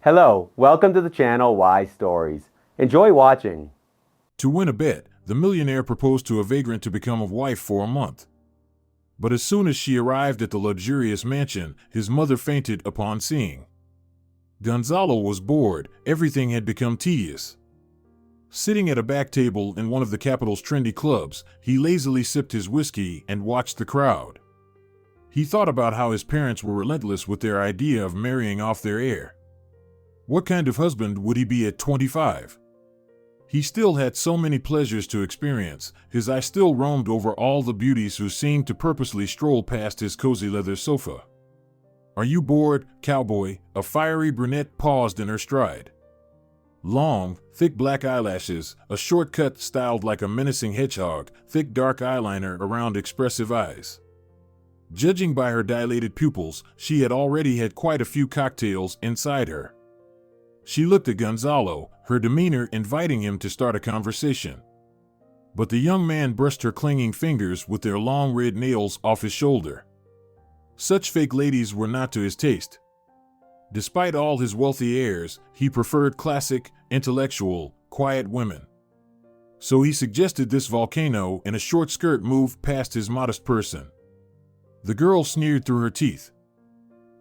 Hello, welcome to the channel Wise Stories. Enjoy watching. To win a bet, the millionaire proposed to a vagrant to become a wife for a month. But as soon as she arrived at the luxurious mansion, his mother fainted upon seeing. Gonzalo was bored, everything had become tedious. Sitting at a back table in one of the capital's trendy clubs, he lazily sipped his whiskey and watched the crowd. He thought about how his parents were relentless with their idea of marrying off their heir. What kind of husband would he be at 25? He still had so many pleasures to experience, his eye still roamed over all the beauties who seemed to purposely stroll past his cozy leather sofa. "Are you bored, cowboy?" A fiery brunette paused in her stride. Long, thick black eyelashes, a short cut styled like a menacing hedgehog, thick dark eyeliner around expressive eyes. Judging by her dilated pupils, she had already had quite a few cocktails inside her. She looked at Gonzalo, her demeanor inviting him to start a conversation. But the young man brushed her clinging fingers with their long red nails off his shoulder. Such fake ladies were not to his taste. Despite all his wealthy airs, he preferred classic, intellectual, quiet women. So he suggested this volcano in a short skirt move past his modest person. The girl sneered through her teeth.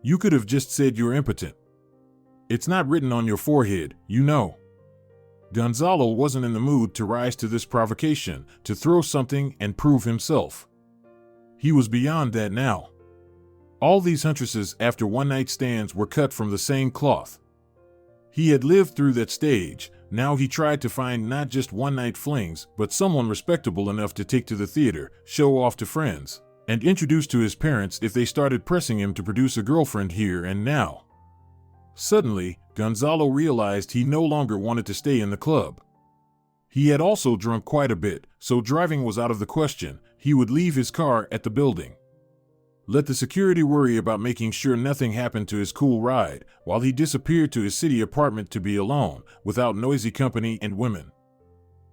"You could have just said you're impotent. It's not written on your forehead, you know." Gonzalo wasn't in the mood to rise to this provocation, to throw something and prove himself. He was beyond that now. All these huntresses after one-night stands were cut from the same cloth. He had lived through that stage. Now he tried to find not just one-night flings, but someone respectable enough to take to the theater, show off to friends, and introduce to his parents if they started pressing him to produce a girlfriend here and now. Suddenly, Gonzalo realized he no longer wanted to stay in the club. He had also drunk quite a bit, so driving was out of the question. He would leave his car at the building. Let the security worry about making sure nothing happened to his cool ride, while he disappeared to his city apartment to be alone, without noisy company and women.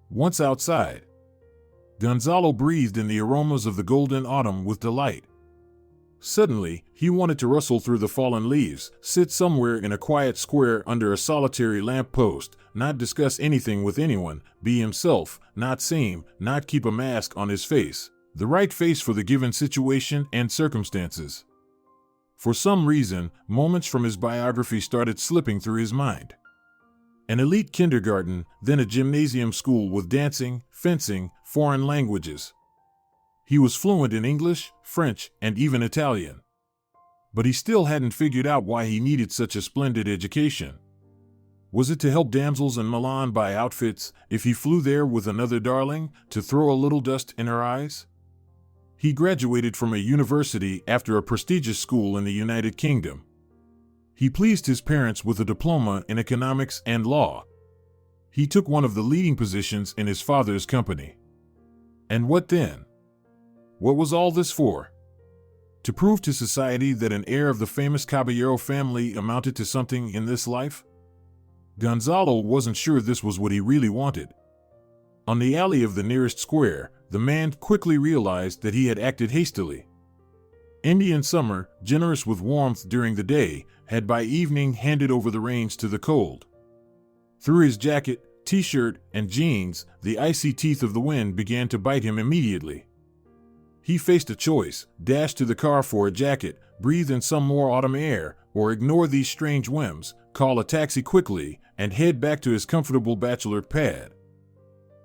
Once outside, Gonzalo breathed in the aromas of the golden autumn with delight. Suddenly, he wanted to rustle through the fallen leaves, sit somewhere in a quiet square under a solitary lamp-post, not discuss anything with anyone, be himself, not seem, not keep a mask on his face, the right face for the given situation and circumstances. For some reason, moments from his biography started slipping through his mind. An elite kindergarten, then a gymnasium school with dancing, fencing, foreign languages. He was fluent in English, French, and even Italian. But he still hadn't figured out why he needed such a splendid education. Was it to help damsels in Milan buy outfits if he flew there with another darling, to throw a little dust in her eyes? He graduated from a university after a prestigious school in the United Kingdom. He pleased his parents with a diploma in economics and law. He took one of the leading positions in his father's company. And what then? What was all this for? To prove to society that an heir of the famous Caballero family amounted to something in this life? Gonzalo wasn't sure this was what he really wanted. On the alley of the nearest square, the man quickly realized that he had acted hastily. Indian summer, generous with warmth during the day, had by evening handed over the reins to the cold. Through his jacket, t-shirt, and jeans, the icy teeth of the wind began to bite him immediately. He faced a choice: dash to the car for a jacket, breathe in some more autumn air, or ignore these strange whims, call a taxi quickly, and head back to his comfortable bachelor pad.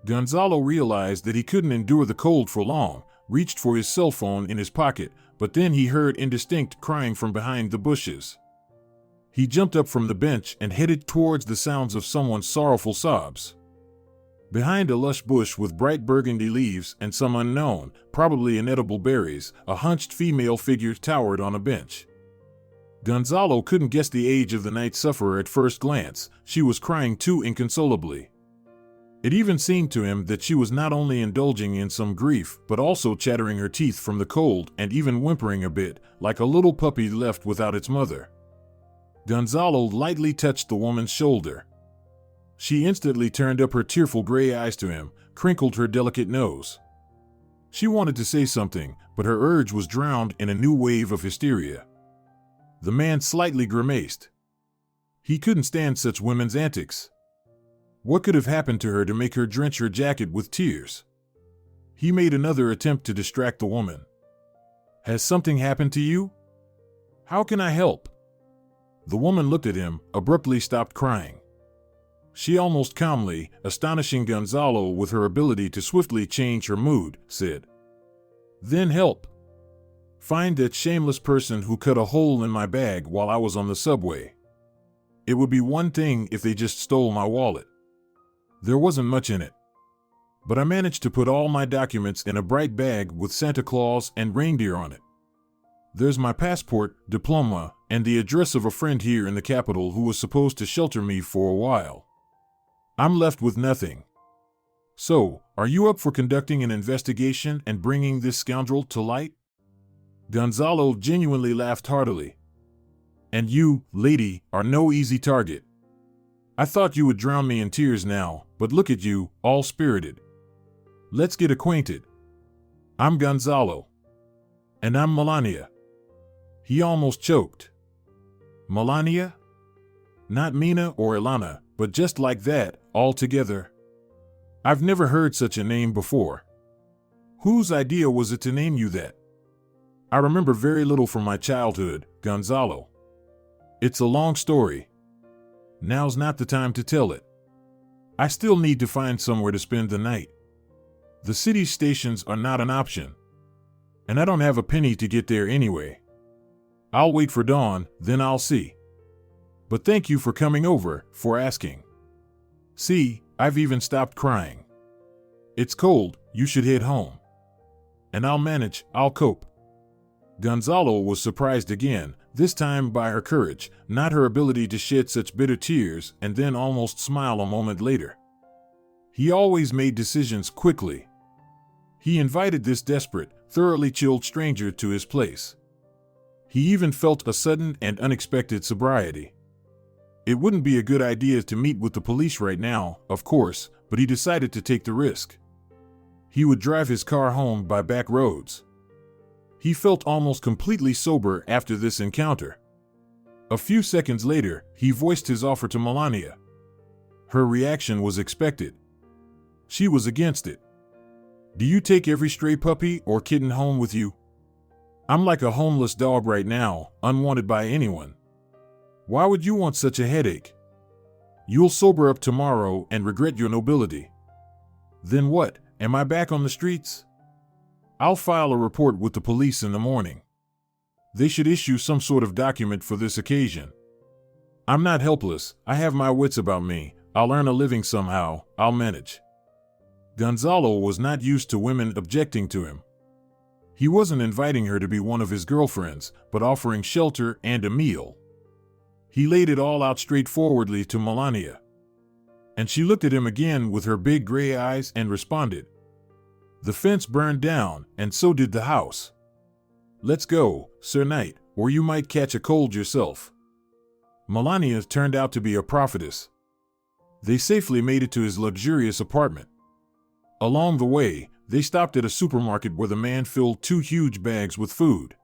Gonzalo realized that he couldn't endure the cold for long, reached for his cell phone in his pocket, but then he heard indistinct crying from behind the bushes. He jumped up from the bench and headed towards the sounds of someone's sorrowful sobs. Behind a lush bush with bright burgundy leaves and some unknown, probably inedible berries, a hunched female figure towered on a bench. Gonzalo couldn't guess the age of the night sufferer at first glance. She was crying too inconsolably. It even seemed to him that she was not only indulging in some grief, but also chattering her teeth from the cold and even whimpering a bit, like a little puppy left without its mother. Gonzalo lightly touched the woman's shoulder. She instantly turned up her tearful gray eyes to him, crinkled her delicate nose. She wanted to say something, but her urge was drowned in a new wave of hysteria. The man slightly grimaced. He couldn't stand such women's antics. What could have happened to her to make her drench her jacket with tears? He made another attempt to distract the woman. Has something happened to you? How can I help? The woman looked at him, abruptly stopped crying. She almost calmly, astonishing Gonzalo with her ability to swiftly change her mood, said, "Then help. Find that shameless person who cut a hole in my bag while I was on the subway. It would be one thing if they just stole my wallet. There wasn't much in it. But I managed to put all my documents in a bright bag with Santa Claus and reindeer on it. There's my passport, diploma, and the address of a friend here in the capital who was supposed to shelter me for a while. I'm left with nothing. So, are you up for conducting an investigation and bringing this scoundrel to light?" Gonzalo genuinely laughed heartily. "And you, lady, are no easy target. I thought you would drown me in tears now, but look at you, all spirited. Let's get acquainted. I'm Gonzalo. And I'm Melania." He almost choked. Melania? Not Mina or Ilana, but just like that, all together. I've never heard such a name before. Whose idea was it to name you that? I remember very little from my childhood, Gonzalo. It's a long story. Now's not the time to tell it. I still need to find somewhere to spend the night. The city's stations are not an option. And I don't have a penny to get there anyway. I'll wait for dawn, then I'll see. But thank you for coming over, for asking. See, I've even stopped crying. It's cold, you should head home. And I'll manage, I'll cope. Gonzalo was surprised again, this time by her courage, not her ability to shed such bitter tears and then almost smile a moment later. He always made decisions quickly. He invited this desperate, thoroughly chilled stranger to his place. He even felt a sudden and unexpected sobriety. It wouldn't be a good idea to meet with the police right now, of course, but he decided to take the risk. He would drive his car home by back roads. He felt almost completely sober after this encounter. A few seconds later, he voiced his offer to Melania. Her reaction was expected. She was against it. "Do you take every stray puppy or kitten home with you? I'm like a homeless dog right now, unwanted by anyone. Why would you want such a headache? You'll sober up tomorrow and regret your nobility. Then what, am I back on the streets? I'll file a report with the police in the morning. They should issue some sort of document for this occasion. I'm not helpless, I have my wits about me, I'll earn a living somehow, I'll manage." Gonzalo was not used to women objecting to him. He wasn't inviting her to be one of his girlfriends, but offering shelter and a meal. He laid it all out straightforwardly to Melania. And she looked at him again with her big gray eyes and responded. "The fence burned down, and so did the house. Let's go, Sir Knight, or you might catch a cold yourself." Melania turned out to be a prophetess. They safely made it to his luxurious apartment. Along the way, they stopped at a supermarket where the man filled 2 huge bags with food.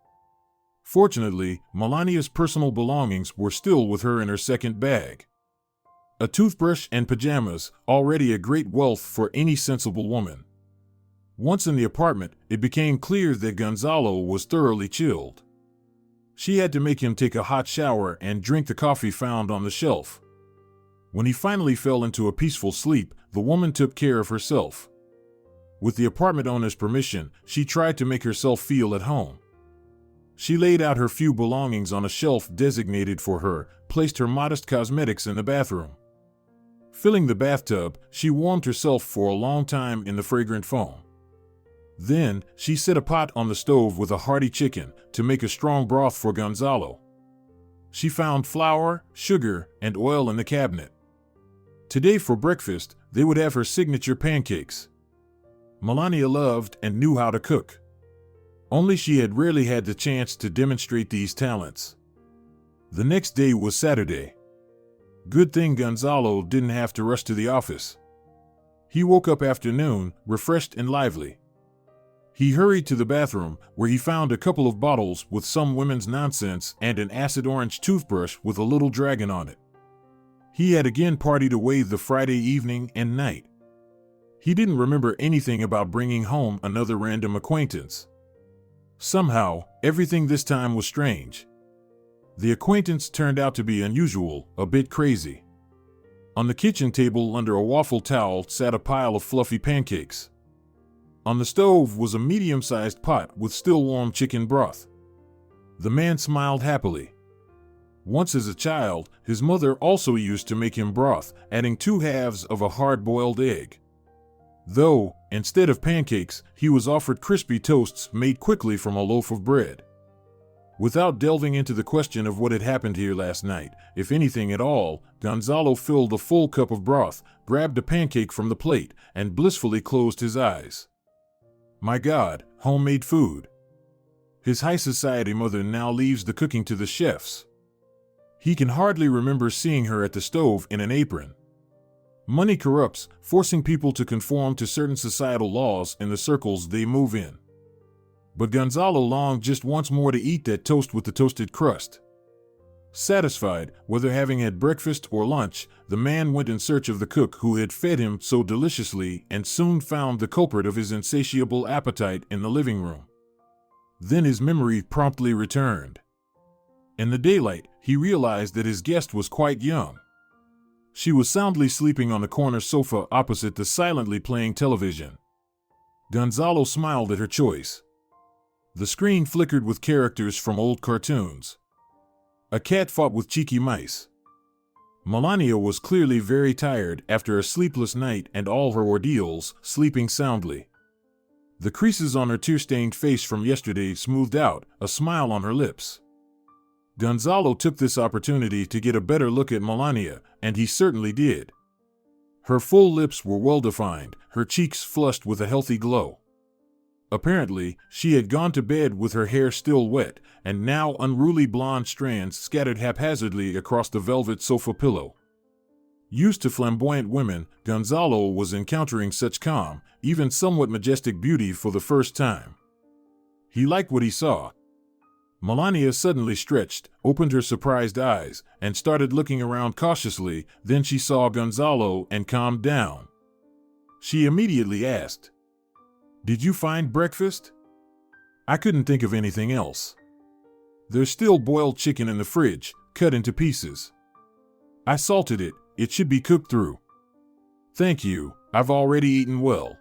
Fortunately, Melania's personal belongings were still with her in her second bag. A toothbrush and pajamas, already a great wealth for any sensible woman. Once in the apartment, it became clear that Gonzalo was thoroughly chilled. She had to make him take a hot shower and drink the coffee found on the shelf. When he finally fell into a peaceful sleep, the woman took care of herself. With the apartment owner's permission, she tried to make herself feel at home. She laid out her few belongings on a shelf designated for her, placed her modest cosmetics in the bathroom. Filling the bathtub, she warmed herself for a long time in the fragrant foam. Then, she set a pot on the stove with a hearty chicken to make a strong broth for Gonzalo. She found flour, sugar, and oil in the cabinet. Today for breakfast, they would have her signature pancakes. Melania loved and knew how to cook. Only she had rarely had the chance to demonstrate these talents. The next day was Saturday. Good thing Gonzalo didn't have to rush to the office. He woke up after noon, refreshed and lively. He hurried to the bathroom, where he found a couple of bottles with some women's nonsense and an acid orange toothbrush with a little dragon on it. He had again partied away the Friday evening and night. He didn't remember anything about bringing home another random acquaintance. Somehow, everything this time was strange. The acquaintance turned out to be unusual, a bit crazy. On the kitchen table under a waffle towel sat a pile of fluffy pancakes. On the stove was a medium-sized pot with still warm chicken broth. The man smiled happily. Once as a child, his mother also used to make him broth, adding 2 halves of a hard-boiled egg. Though, instead of pancakes, he was offered crispy toasts made quickly from a loaf of bread. Without delving into the question of what had happened here last night, if anything at all, Gonzalo filled a full cup of broth, grabbed a pancake from the plate, and blissfully closed his eyes. My God, homemade food. His high society mother now leaves the cooking to the chefs. He can hardly remember seeing her at the stove in an apron. Money corrupts, forcing people to conform to certain societal laws in the circles they move in. But Gonzalo longed just once more to eat that toast with the toasted crust. Satisfied, whether having had breakfast or lunch, the man went in search of the cook who had fed him so deliciously and soon found the culprit of his insatiable appetite in the living room. Then his memory promptly returned. In the daylight, he realized that his guest was quite young. She was soundly sleeping on the corner sofa opposite the silently playing television. Gonzalo smiled at her choice. The screen flickered with characters from old cartoons. A cat fought with cheeky mice. Melania was clearly very tired after a sleepless night and all her ordeals, sleeping soundly. The creases on her tear-stained face from yesterday smoothed out, a smile on her lips. Gonzalo took this opportunity to get a better look at Melania, and he certainly did. Her full lips were well-defined, her cheeks flushed with a healthy glow. Apparently, she had gone to bed with her hair still wet, and now unruly blonde strands scattered haphazardly across the velvet sofa pillow. Used to flamboyant women, Gonzalo was encountering such calm, even somewhat majestic beauty for the first time. He liked what he saw. Melania suddenly stretched, opened her surprised eyes, and started looking around cautiously. Then she saw Gonzalo and calmed down. She immediately asked, "Did you find breakfast?" "I couldn't think of anything else. There's still boiled chicken in the fridge, cut into pieces. I salted it, it should be cooked through." "Thank you, I've already eaten well.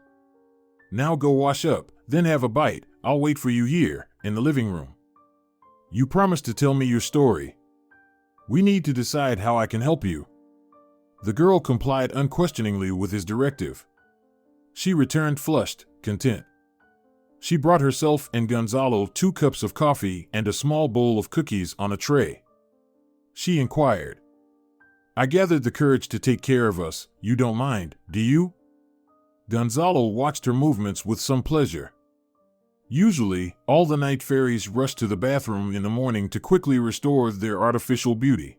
Now go wash up, then have a bite. I'll wait for you here, in the living room. You promised to tell me your story. We need to decide how I can help you." The girl complied unquestioningly with his directive. She returned flushed, content. She brought herself and Gonzalo 2 cups of coffee and a small bowl of cookies on a tray. She inquired, "I gathered the courage to take care of us, you don't mind, do you?" Gonzalo watched her movements with some pleasure. Usually, all the night fairies rush to the bathroom in the morning to quickly restore their artificial beauty.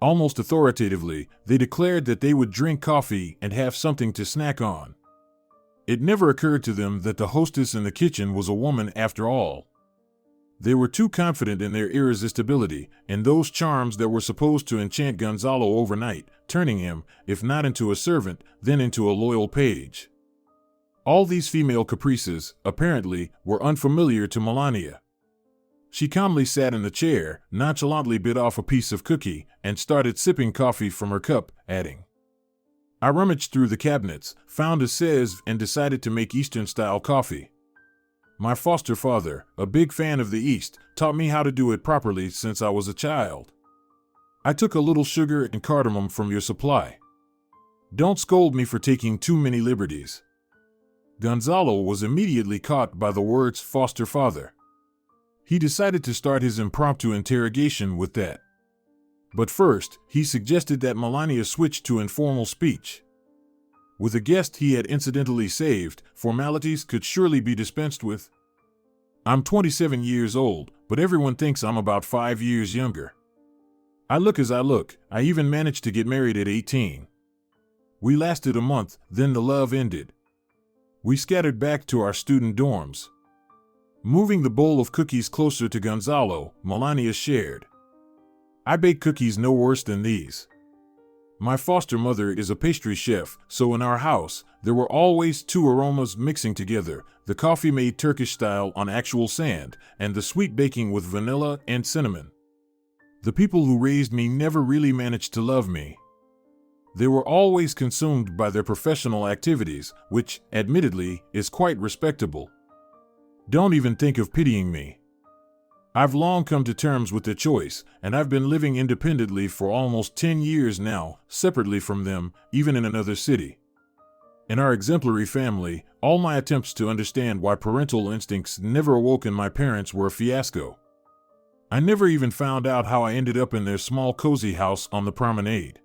Almost authoritatively, they declared that they would drink coffee and have something to snack on. It never occurred to them that the hostess in the kitchen was a woman after all. They were too confident in their irresistibility and those charms that were supposed to enchant Gonzalo overnight, turning him, if not into a servant, then into a loyal page. All these female caprices, apparently, were unfamiliar to Melania. She calmly sat in the chair, nonchalantly bit off a piece of cookie, and started sipping coffee from her cup, adding, "I rummaged through the cabinets, found a sieve, and decided to make Eastern-style coffee. My foster father, a big fan of the East, taught me how to do it properly since I was a child. I took a little sugar and cardamom from your supply. Don't scold me for taking too many liberties." Gonzalo was immediately caught by the words foster father. He decided to start his impromptu interrogation with that. But first, he suggested that Melania switch to informal speech. With a guest he had incidentally saved, formalities could surely be dispensed with. "I'm 27 years old, but everyone thinks I'm about 5 years younger. I look as I look, I even managed to get married at 18. We lasted a month, then the love ended. We scattered back to our student dorms." Moving the bowl of cookies closer to Gonzalo, Melania shared, "I bake cookies no worse than these. My foster mother is a pastry chef, so in our house, there were always two aromas mixing together, the coffee made Turkish style on actual sand, and the sweet baking with vanilla and cinnamon. The people who raised me never really managed to love me. They were always consumed by their professional activities, which, admittedly, is quite respectable. Don't even think of pitying me. I've long come to terms with their choice, and I've been living independently for almost 10 years now, separately from them, even in another city. In our exemplary family, all my attempts to understand why parental instincts never awoke in my parents were a fiasco. I never even found out how I ended up in their small cozy house on the promenade.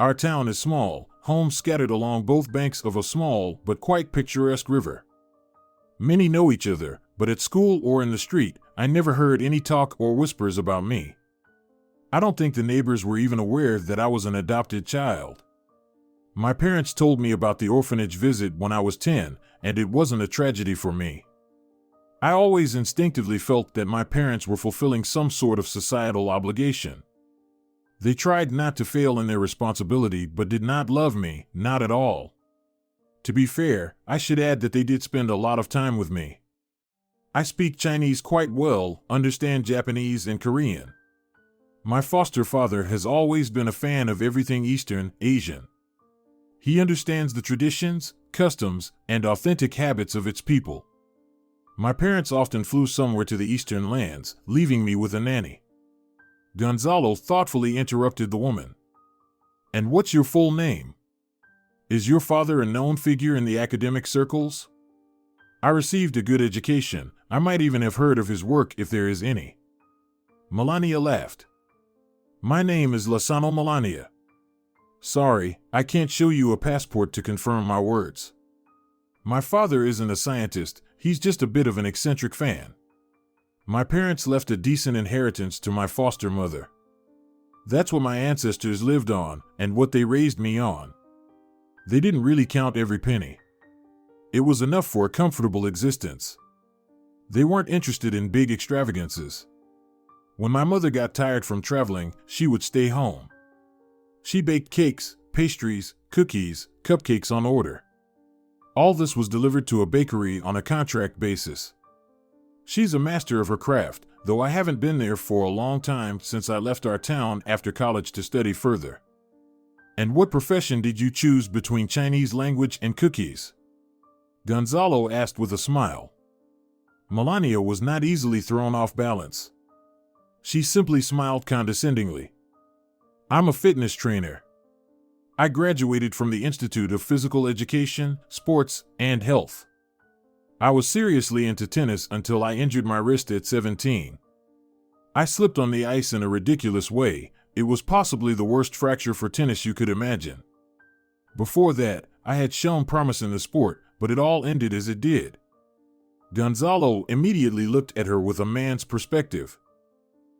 Our town is small, homes scattered along both banks of a small but quite picturesque river. Many know each other, but at school or in the street, I never heard any talk or whispers about me. I don't think the neighbors were even aware that I was an adopted child. My parents told me about the orphanage visit when I was 10, and it wasn't a tragedy for me. I always instinctively felt that my parents were fulfilling some sort of societal obligation. They tried not to fail in their responsibility but did not love me, not at all. To be fair, I should add that they did spend a lot of time with me. I speak Chinese quite well, understand Japanese and Korean. My foster father has always been a fan of everything Eastern Asian. He understands the traditions, customs, and authentic habits of its people. My parents often flew somewhere to the eastern lands, leaving me with a nanny. Gonzalo thoughtfully interrupted the woman. And what's your full name? Is your father a known figure in the academic circles? I received a good education. I might even have heard of his work if there is any. Melania laughed. My name is Lasano Melania. Sorry, I can't show you a passport to confirm my words. My father isn't a scientist, he's just a bit of an eccentric fan. My parents left a decent inheritance to my foster mother. That's what my ancestors lived on, and what they raised me on. They didn't really count every penny. It was enough for a comfortable existence. They weren't interested in big extravagances. When my mother got tired from traveling, she would stay home. She baked cakes, pastries, cookies, cupcakes on order. All this was delivered to a bakery on a contract basis. She's a master of her craft, though I haven't been there for a long time since I left our town after college to study further. And what profession did you choose between Chinese language and cookies? Gonzalo asked with a smile. Melania was not easily thrown off balance. She simply smiled condescendingly. I'm a fitness trainer. I graduated from the Institute of Physical Education, Sports, and Health. I was seriously into tennis until I injured my wrist at 17. I slipped on the ice in a ridiculous way. It was possibly the worst fracture for tennis you could imagine. Before that, I had shown promise in the sport, but it all ended as it did. Gonzalo immediately looked at her with a man's perspective.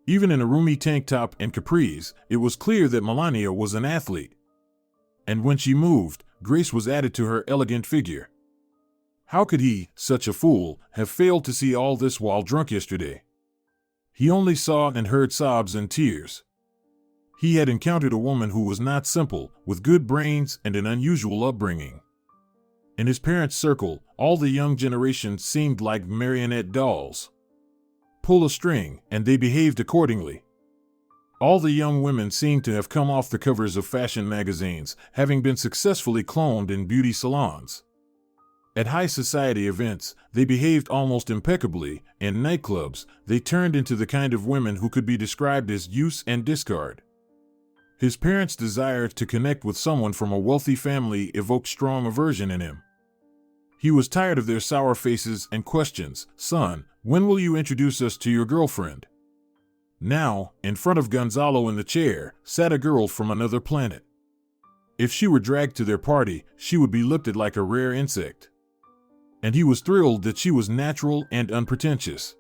Even in a roomy tank top and capris, it was clear that Melania was an athlete. And when she moved, grace was added to her elegant figure. How could he, such a fool, have failed to see all this while drunk yesterday? He only saw and heard sobs and tears. He had encountered a woman who was not simple, with good brains and an unusual upbringing. In his parents' circle, all the young generation seemed like marionette dolls. Pull a string, and they behaved accordingly. All the young women seemed to have come off the covers of fashion magazines, having been successfully cloned in beauty salons. At high society events, they behaved almost impeccably. In nightclubs, they turned into the kind of women who could be described as use and discard. His parents' desire to connect with someone from a wealthy family evoked strong aversion in him. He was tired of their sour faces and questions. Son, when will you introduce us to your girlfriend? Now, in front of Gonzalo in the chair, sat a girl from another planet. If she were dragged to their party, she would be looked at like a rare insect. And he was thrilled that she was natural and unpretentious.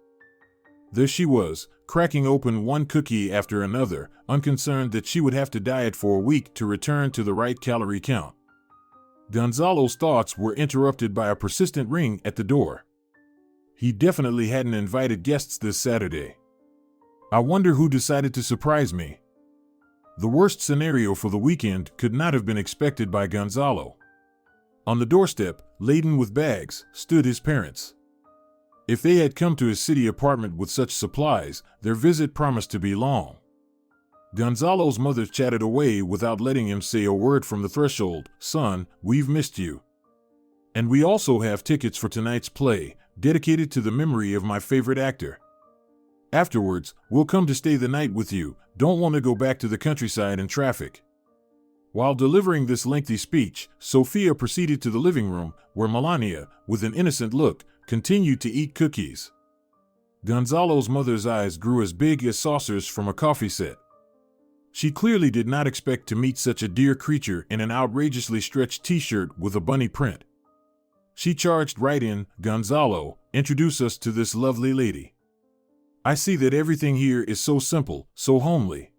There she was, cracking open one cookie after another, unconcerned that she would have to diet for a week to return to the right calorie count. Gonzalo's thoughts were interrupted by a persistent ring at the door. He definitely hadn't invited guests this Saturday. I wonder who decided to surprise me. The worst scenario for the weekend could not have been expected by Gonzalo. On the doorstep, laden with bags, stood his parents. If they had come to his city apartment with such supplies, their visit promised to be long. Gonzalo's mother chatted away without letting him say a word from the threshold. "Son, we've missed you. And we also have tickets for tonight's play, dedicated to the memory of my favorite actor. Afterwards, we'll come to stay the night with you. Don't want to go back to the countryside in traffic." While delivering this lengthy speech, Sophia proceeded to the living room, where Melania, with an innocent look, continued to eat cookies. Gonzalo's mother's eyes grew as big as saucers from a coffee set. She clearly did not expect to meet such a dear creature in an outrageously stretched t-shirt with a bunny print. She charged right in. "Gonzalo, introduce us to this lovely lady. I see that everything here is so simple, so homely."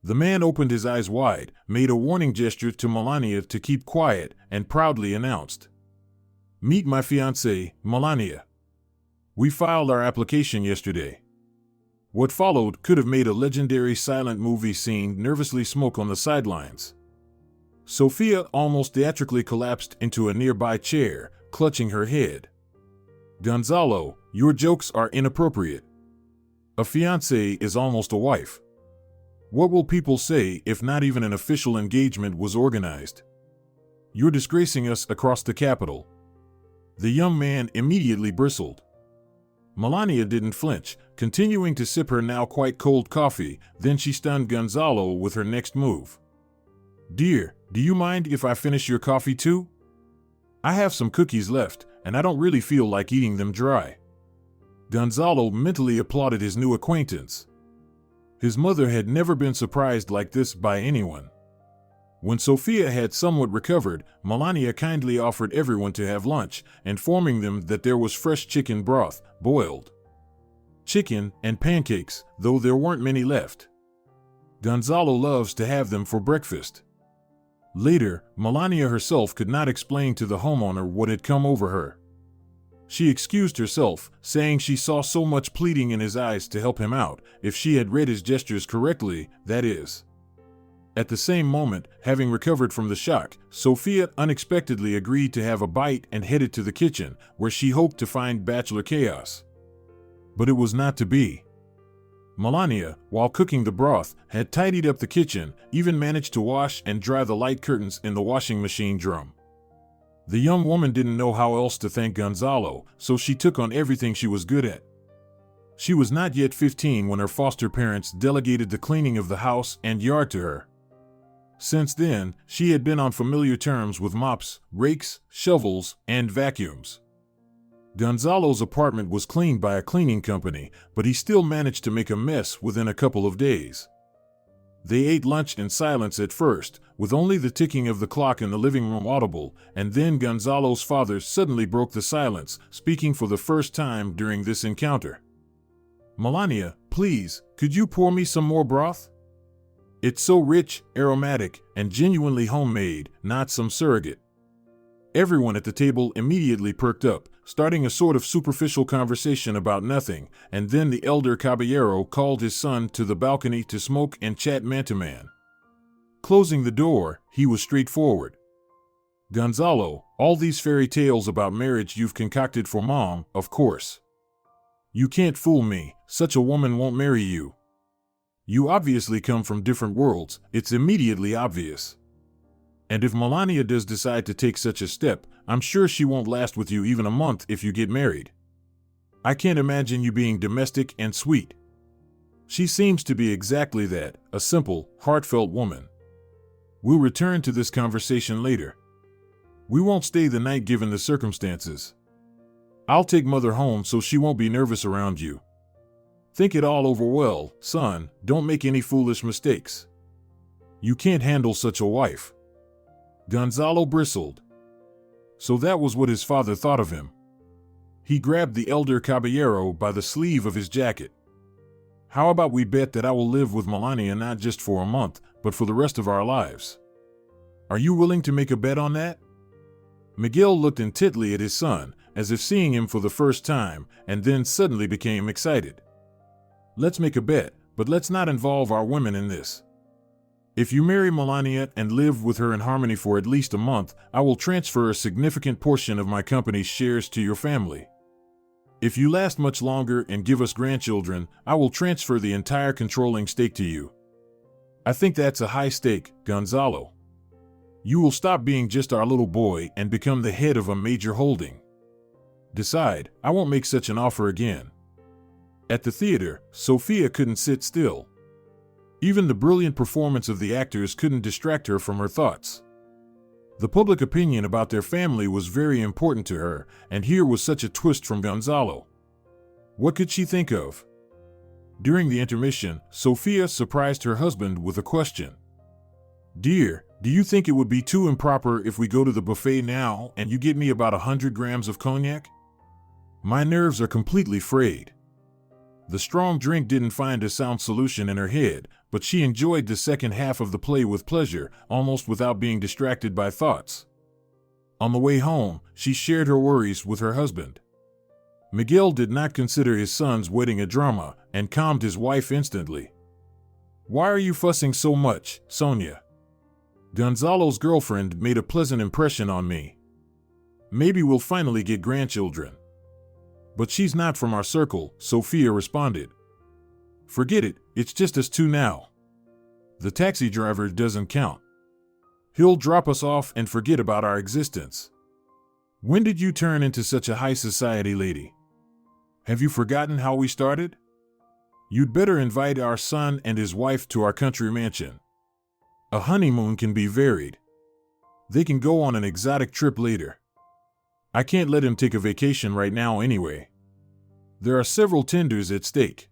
The man opened his eyes wide, made a warning gesture to Melania to keep quiet, and proudly announced, "Meet my fiancée, Melania. We filed our application yesterday." What followed could have made a legendary silent movie scene nervously smoke on the sidelines. Sophia almost theatrically collapsed into a nearby chair, clutching her head. "Gonzalo, your jokes are inappropriate. A fiancée is almost a wife. What will people say if not even an official engagement was organized? You're disgracing us across the capital." The young man immediately bristled. Melania didn't flinch, continuing to sip her now quite cold coffee. Then she stunned Gonzalo with her next move. "Dear, do you mind if I finish your coffee too? I have some cookies left, and I don't really feel like eating them dry." Gonzalo mentally applauded his new acquaintance. His mother had never been surprised like this by anyone. When Sophia had somewhat recovered, Melania kindly offered everyone to have lunch, informing them that there was fresh chicken broth, boiled chicken, and pancakes, though there weren't many left. Gonzalo loves to have them for breakfast. Later, Melania herself could not explain to the homeowner what had come over her. She excused herself, saying she saw so much pleading in his eyes to help him out, if she had read his gestures correctly, that is. At the same moment, having recovered from the shock, Sophia unexpectedly agreed to have a bite and headed to the kitchen, where she hoped to find bachelor chaos. But it was not to be. Melania, while cooking the broth, had tidied up the kitchen, even managed to wash and dry the light curtains in the washing machine drum. The young woman didn't know how else to thank Gonzalo, so she took on everything she was good at. She was not yet 15 when her foster parents delegated the cleaning of the house and yard to her. Since then, she had been on familiar terms with mops, rakes, shovels, and vacuums. Gonzalo's apartment was cleaned by a cleaning company, but he still managed to make a mess within a couple of days. They ate lunch in silence at first, with only the ticking of the clock in the living room audible, and then Gonzalo's father suddenly broke the silence, speaking for the first time during this encounter. "Melania, please, could you pour me some more broth? It's so rich, aromatic, and genuinely homemade, not some surrogate." Everyone at the table immediately perked up, starting a sort of superficial conversation about nothing, and then the elder caballero called his son to the balcony to smoke and chat man to man. Closing the door, he was straightforward. "Gonzalo, all these fairy tales about marriage you've concocted for Mom, of course. You can't fool me, such a woman won't marry you. You obviously come from different worlds, it's immediately obvious. And if Melania does decide to take such a step, I'm sure she won't last with you even a month if you get married. I can't imagine you being domestic and sweet. She seems to be exactly that, a simple, heartfelt woman. We'll return to this conversation later. We won't stay the night given the circumstances. I'll take Mother home so she won't be nervous around you. Think it all over well, son, don't make any foolish mistakes. You can't handle such a wife." Gonzalo bristled. So that was what his father thought of him. He grabbed the elder caballero by the sleeve of his jacket. "How about we bet that I will live with Melania not just for a month, but for the rest of our lives? Are you willing to make a bet on that?" Miguel looked intently at his son, as if seeing him for the first time, and then suddenly became excited. "Let's make a bet, but let's not involve our women in this." If you marry Melania and live with her in harmony for at least a month, I will transfer a significant portion of my company's shares to your family. If you last much longer and give us grandchildren, I will transfer the entire controlling stake to you. I think that's a high stake, Gonzalo. You will stop being just our little boy and become the head of a major holding. Decide, I won't make such an offer again. At the theater, Sophia couldn't sit still. Even the brilliant performance of the actors couldn't distract her from her thoughts. The public opinion about their family was very important to her, and here was such a twist from Gonzalo. What could she think of? During the intermission, Sophia surprised her husband with a question. "Dear, do you think it would be too improper if we go to the buffet now and you get me about 100 grams of cognac? My nerves are completely frayed." The strong drink didn't find a sound solution in her head, but she enjoyed the second half of the play with pleasure, almost without being distracted by thoughts. On the way home, she shared her worries with her husband. Miguel did not consider his son's wedding a drama and calmed his wife instantly. "Why are you fussing so much, Sonia? Gonzalo's girlfriend made a pleasant impression on me. Maybe we'll finally get grandchildren." "But she's not from our circle," Sophia responded. "Forget it, it's just us two now. The taxi driver doesn't count. He'll drop us off and forget about our existence. When did you turn into such a high society lady? Have you forgotten how we started? You'd better invite our son and his wife to our country mansion. A honeymoon can be varied. They can go on an exotic trip later. I can't let him take a vacation right now anyway. There are several tenders at stake.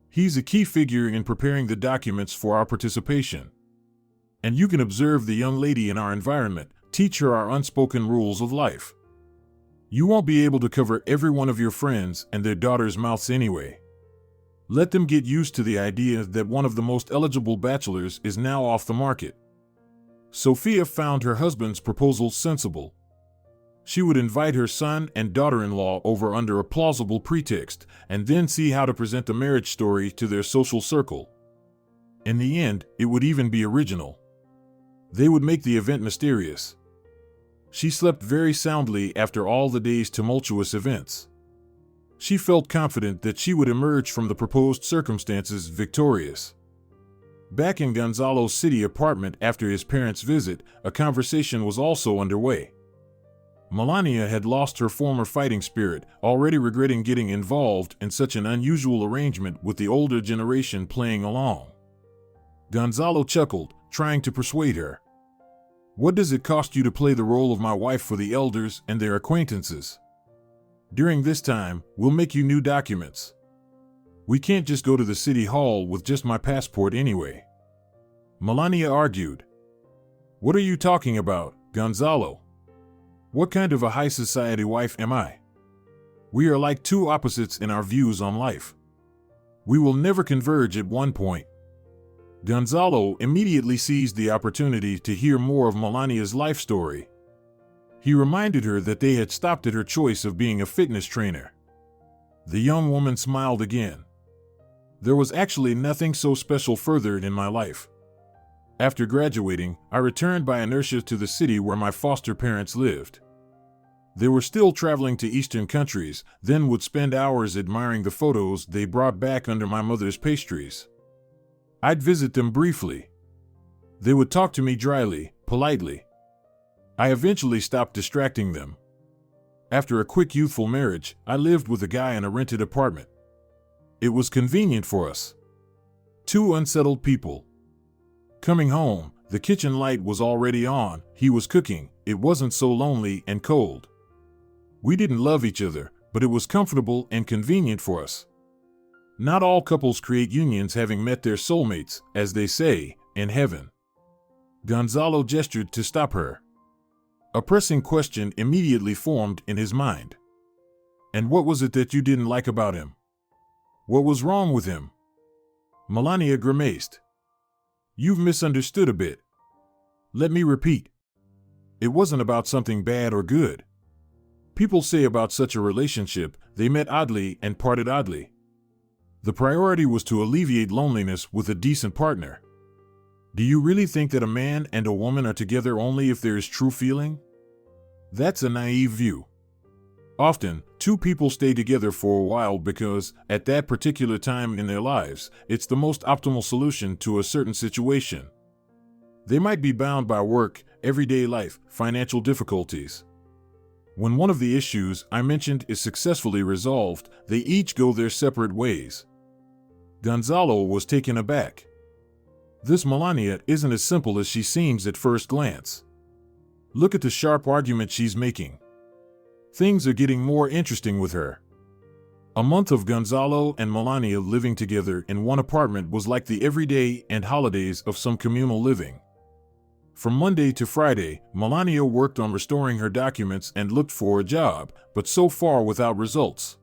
He's a key figure in preparing the documents for our participation. And you can observe the young lady in our environment, teach her our unspoken rules of life. You won't be able to cover every one of your friends and their daughters' mouths anyway. Let them get used to the idea that one of the most eligible bachelors is now off the market." Sophia found her husband's proposal sensible. She would invite her son and daughter-in-law over under a plausible pretext, and then see how to present the marriage story to their social circle. In the end, it would even be original. They would make the event mysterious. She slept very soundly after all the day's tumultuous events. She felt confident that she would emerge from the proposed circumstances victorious. Back in Gonzalo's city apartment after his parents' visit, a conversation was also underway. Melania had lost her former fighting spirit, already regretting getting involved in such an unusual arrangement with the older generation playing along. Gonzalo chuckled, trying to persuade her. "What does it cost you to play the role of my wife for the elders and their acquaintances? During this time, we'll make you new documents. We can't just go to the city hall with just my passport anyway." Melania argued. "What are you talking about, Gonzalo? What kind of a high society wife am I? We are like two opposites in our views on life. We will never converge at one point." Gonzalo immediately seized the opportunity to hear more of Melania's life story. He reminded her that they had stopped at her choice of being a fitness trainer. The young woman smiled again. "There was actually nothing so special further in my life. After graduating, I returned by inertia to the city where my foster parents lived. They were still traveling to Eastern countries, then would spend hours admiring the photos they brought back under my mother's pastries. I'd visit them briefly. They would talk to me dryly, politely. I eventually stopped distracting them. After a quick youthful marriage, I lived with a guy in a rented apartment. It was convenient for us. Two unsettled people. Coming home, the kitchen light was already on, he was cooking, it wasn't so lonely and cold. We didn't love each other, but it was comfortable and convenient for us. Not all couples create unions having met their soulmates, as they say, in heaven." Gonzalo gestured to stop her. A pressing question immediately formed in his mind. "And what was it that you didn't like about him? What was wrong with him?" Melania grimaced. "You've misunderstood a bit. Let me repeat. It wasn't about something bad or good. People say about such a relationship, they met oddly and parted oddly. The priority was to alleviate loneliness with a decent partner. Do you really think that a man and a woman are together only if there is true feeling? That's a naive view. Often, two people stay together for a while because, at that particular time in their lives, it's the most optimal solution to a certain situation. They might be bound by work, everyday life, financial difficulties. When one of the issues I mentioned is successfully resolved, they each go their separate ways. Gonzalo was taken aback. This Melania isn't as simple as she seems at first glance. Look at the sharp argument she's making. Things are getting more interesting with her. A month of Gonzalo and Melania living together in one apartment was like the everyday and holidays of some communal living. From Monday to Friday, Melania worked on restoring her documents and looked for a job, but so far without results.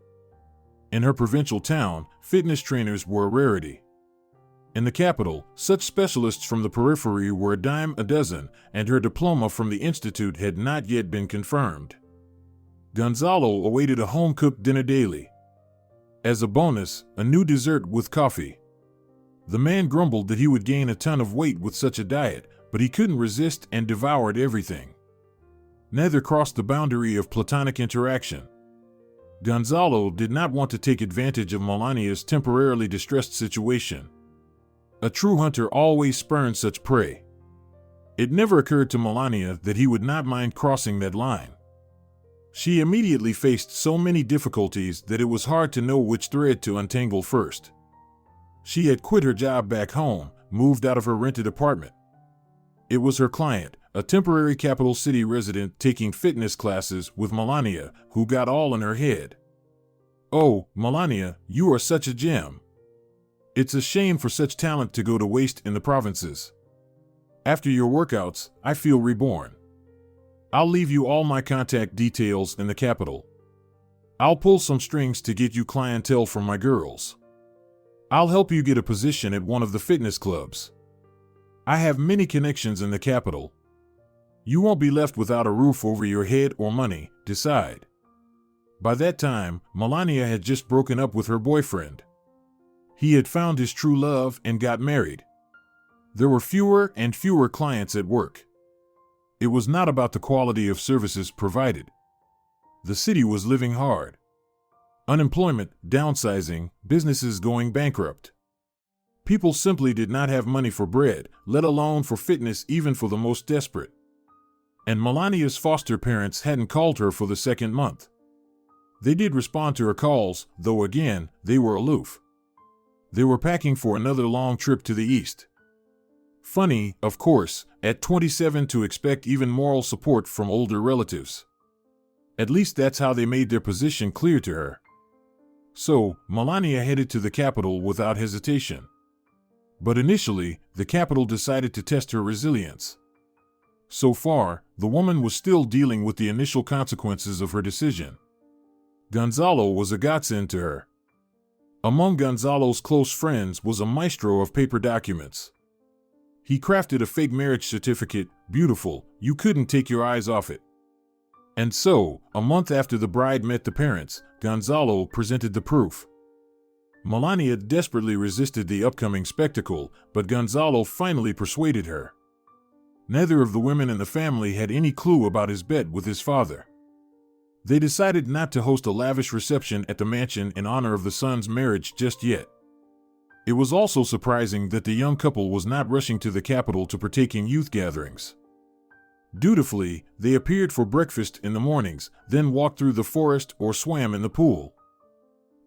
In her provincial town, fitness trainers were a rarity. In the capital, such specialists from the periphery were a dime a dozen, and her diploma from the institute had not yet been confirmed. Gonzalo awaited a home-cooked dinner daily. As a bonus, a new dessert with coffee. The man grumbled that he would gain a ton of weight with such a diet, but he couldn't resist and devoured everything. Neither crossed the boundary of platonic interaction. Gonzalo did not want to take advantage of Melania's temporarily distressed situation. A true hunter always spurns such prey. It never occurred to Melania that he would not mind crossing that line. She immediately faced so many difficulties that it was hard to know which thread to untangle first. She had quit her job back home, moved out of her rented apartment. It was her client, a temporary capital city resident taking fitness classes with Melania, who got all in her head. "Oh, Melania, you are such a gem. It's a shame for such talent to go to waste in the provinces. After your workouts, I feel reborn. I'll leave you all my contact details in the capital. I'll pull some strings to get you clientele from my girls. I'll help you get a position at one of the fitness clubs. I have many connections in the capital. You won't be left without a roof over your head or money, decide." By that time, Melania had just broken up with her boyfriend. He had found his true love and got married. There were fewer and fewer clients at work. It was not about the quality of services provided. The city was living hard. Unemployment, downsizing, businesses going bankrupt. People simply did not have money for bread, let alone for fitness, even for the most desperate. And Melania's foster parents hadn't called her for the second month. They did respond to her calls, though again, they were aloof. They were packing for another long trip to the east. Funny, of course, at 27 to expect even moral support from older relatives. At least that's how they made their position clear to her. So, Melania headed to the capital without hesitation. But initially, the capital decided to test her resilience. So far, the woman was still dealing with the initial consequences of her decision. Gonzalo was a godsend to her. Among Gonzalo's close friends was a maestro of paper documents. He crafted a fake marriage certificate, beautiful, you couldn't take your eyes off it. And so, a month after the bride met the parents, Gonzalo presented the proof. Melania desperately resisted the upcoming spectacle, but Gonzalo finally persuaded her. Neither of the women in the family had any clue about his bet with his father. They decided not to host a lavish reception at the mansion in honor of the son's marriage just yet. It was also surprising that the young couple was not rushing to the capital to partake in youth gatherings. Dutifully, they appeared for breakfast in the mornings, then walked through the forest or swam in the pool.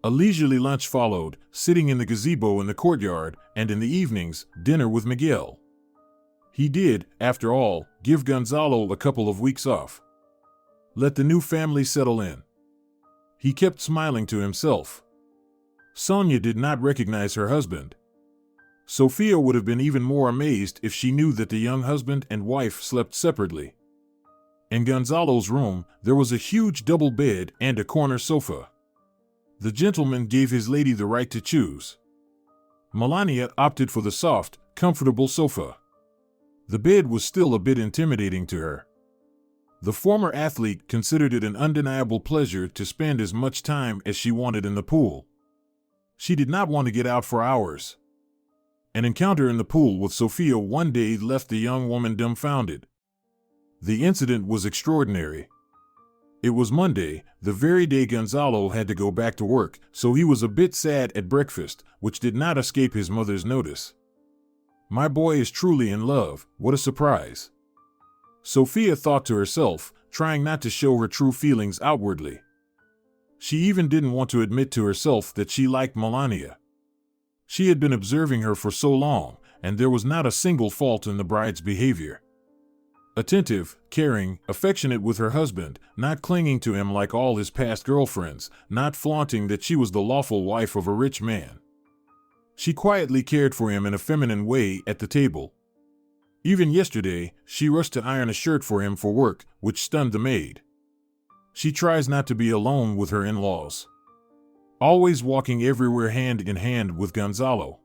A leisurely lunch followed, sitting in the gazebo in the courtyard, and in the evenings, dinner with Miguel. He did, after all, give Gonzalo a couple of weeks off. Let the new family settle in. He kept smiling to himself. Sonia did not recognize her husband. Sophia would have been even more amazed if she knew that the young husband and wife slept separately. In Gonzalo's room, there was a huge double bed and a corner sofa. The gentleman gave his lady the right to choose. Melania opted for the soft, comfortable sofa. The bed was still a bit intimidating to her. The former athlete considered it an undeniable pleasure to spend as much time as she wanted in the pool. She did not want to get out for hours. An encounter in the pool with Sophia one day left the young woman dumbfounded. The incident was extraordinary. It was Monday, the very day Gonzalo had to go back to work, so he was a bit sad at breakfast, which did not escape his mother's notice. "My boy is truly in love, what a surprise," Sophia thought to herself, trying not to show her true feelings outwardly. She even didn't want to admit to herself that she liked Melania. She had been observing her for so long, and there was not a single fault in the bride's behavior. Attentive, caring, affectionate with her husband, not clinging to him like all his past girlfriends, not flaunting that she was the lawful wife of a rich man. She quietly cared for him in a feminine way at the table. Even yesterday, she rushed to iron a shirt for him for work, which stunned the maid. She tries not to be alone with her in-laws, always walking everywhere hand in hand with Gonzalo.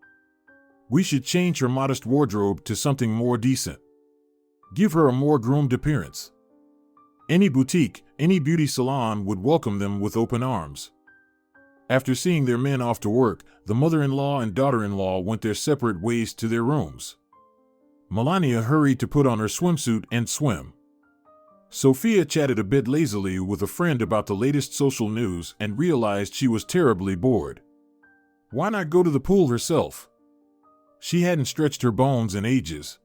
We should change her modest wardrobe to something more decent. Give her a more groomed appearance. Any boutique, any beauty salon would welcome them with open arms. After seeing their men off to work, the mother-in-law and daughter-in-law went their separate ways to their rooms. Melania hurried to put on her swimsuit and swim. Sophia chatted a bit lazily with a friend about the latest social news and realized she was terribly bored. Why not go to the pool herself? She hadn't stretched her bones in ages.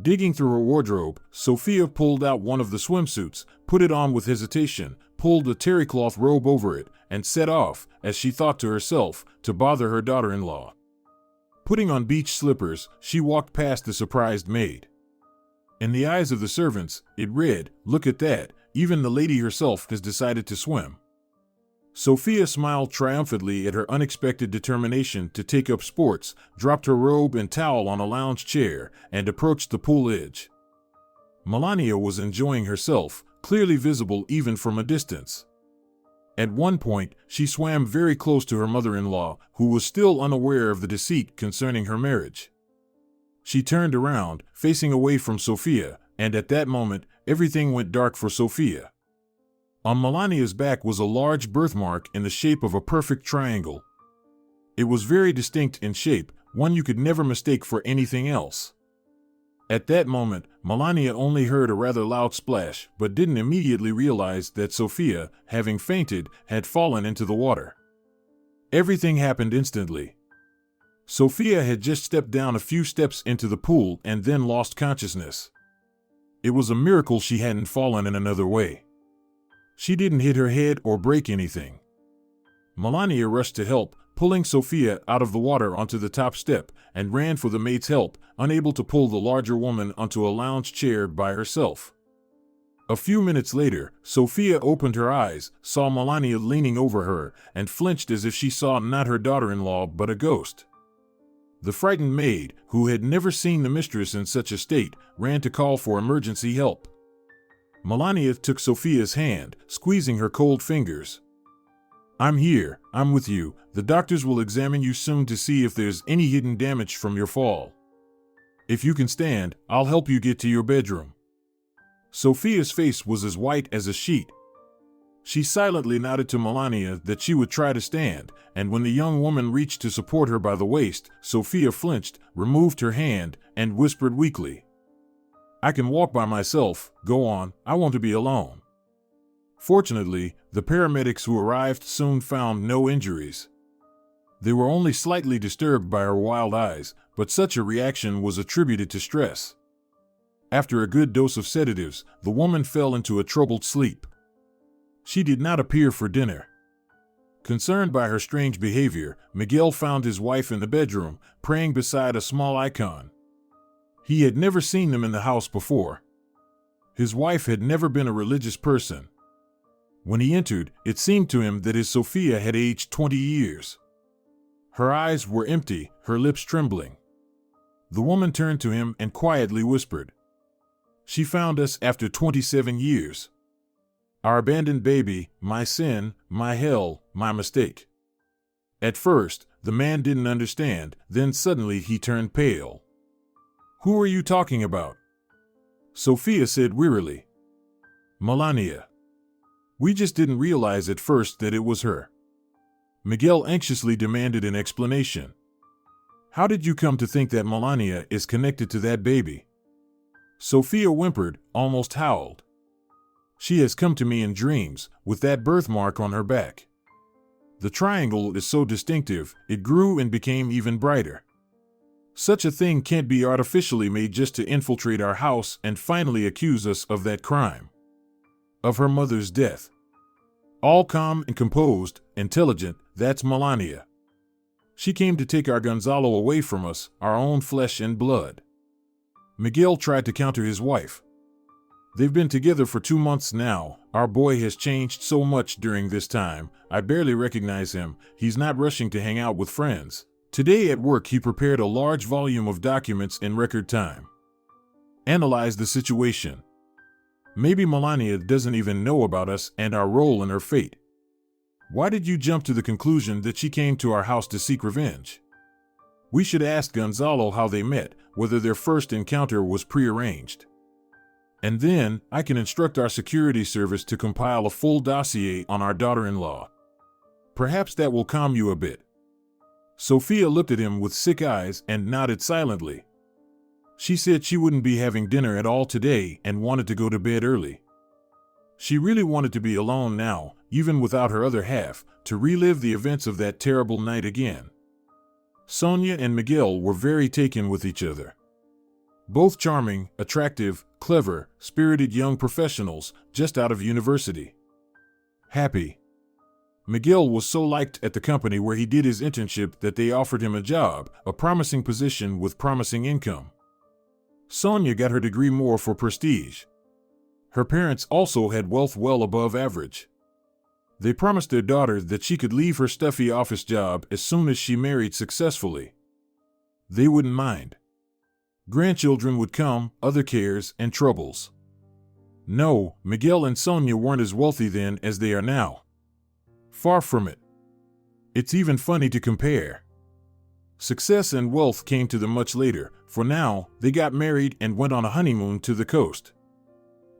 Digging through her wardrobe, Sophia pulled out one of the swimsuits, put it on with hesitation, pulled a terry cloth robe over it, and set off, as she thought to herself, to bother her daughter-in-law. Putting on beach slippers, she walked past the surprised maid. In the eyes of the servants, it read, "Look at that, even the lady herself has decided to swim." Sophia smiled triumphantly at her unexpected determination to take up sports, dropped her robe and towel on a lounge chair, and approached the pool edge. Melania was enjoying herself, clearly visible even from a distance. At one point, she swam very close to her mother-in-law, who was still unaware of the deceit concerning her marriage. She turned around, facing away from Sophia, and at that moment, everything went dark for Sophia. On Melania's back was a large birthmark in the shape of a perfect triangle. It was very distinct in shape, one you could never mistake for anything else. At that moment, Melania only heard a rather loud splash, but didn't immediately realize that Sophia, having fainted, had fallen into the water. Everything happened instantly. Sophia had just stepped down a few steps into the pool and then lost consciousness. It was a miracle she hadn't fallen in another way. She didn't hit her head or break anything. Melania rushed to help, pulling Sophia out of the water onto the top step, and ran for the maid's help, unable to pull the larger woman onto a lounge chair by herself. A few minutes later, Sophia opened her eyes, saw Melania leaning over her, and flinched as if she saw not her daughter-in-law but a ghost. The frightened maid, who had never seen the mistress in such a state, ran to call for emergency help. Melania took Sophia's hand, squeezing her cold fingers. "I'm here, I'm with you. The doctors will examine you soon to see if there's any hidden damage from your fall. If you can stand, I'll help you get to your bedroom." Sophia's face was as white as a sheet. She silently nodded to Melania that she would try to stand, and when the young woman reached to support her by the waist, Sophia flinched, removed her hand, and whispered weakly, "I can walk by myself, go on, I want to be alone." Fortunately, the paramedics who arrived soon found no injuries. They were only slightly disturbed by her wild eyes, but such a reaction was attributed to stress. After a good dose of sedatives, the woman fell into a troubled sleep. She did not appear for dinner. Concerned by her strange behavior, Miguel found his wife in the bedroom, praying beside a small icon. He had never seen them in the house before. His wife had never been a religious person. When he entered, it seemed to him that his Sophia had aged 20 years. Her eyes were empty, her lips trembling. The woman turned to him and quietly whispered, "She found us after 27 years. Our abandoned baby, my sin, my hell, my mistake." At first, the man didn't understand, then suddenly he turned pale. "Who are you talking about?" Sophia said wearily. "Melania. We just didn't realize at first that it was her." Miguel anxiously demanded an explanation. How did you come to think that Melania is connected to that baby? Sophia whimpered, almost howled. She has come to me in dreams, with that birthmark on her back. The triangle is so distinctive, it grew and became even brighter. Such a thing can't be artificially made just to infiltrate our house and finally accuse us of that crime. Of her mother's death. All calm and composed, intelligent, that's Melania. She came to take our Gonzalo away from us, our own flesh and blood. Miguel tried to counter his wife. They've been together for 2 months now. Our boy has changed so much during this time. I barely recognize him. He's not rushing to hang out with friends. Today at work he prepared a large volume of documents in record time. Analyze the situation. Maybe Melania doesn't even know about us and our role in her fate. Why did you jump to the conclusion that she came to our house to seek revenge? We should ask Gonzalo how they met, whether their first encounter was prearranged. And then, I can instruct our security service to compile a full dossier on our daughter-in-law. Perhaps that will calm you a bit. Sophia looked at him with sick eyes and nodded silently. She said she wouldn't be having dinner at all today and wanted to go to bed early. She really wanted to be alone now, even without her other half, to relive the events of that terrible night again. Sonia and Miguel were very taken with each other. Both charming, attractive, clever, spirited young professionals just out of university. Happy. Miguel was so liked at the company where he did his internship that they offered him a job, a promising position with promising income. Sonia got her degree more for prestige. Her parents also had wealth well above average. They promised their daughter that she could leave her stuffy office job as soon as she married successfully. They wouldn't mind. Grandchildren would come, other cares and troubles. No, Miguel and Sonia weren't as wealthy then as they are now. Far from it. It's even funny to compare. Success and wealth came to them much later, for now, they got married and went on a honeymoon to the coast.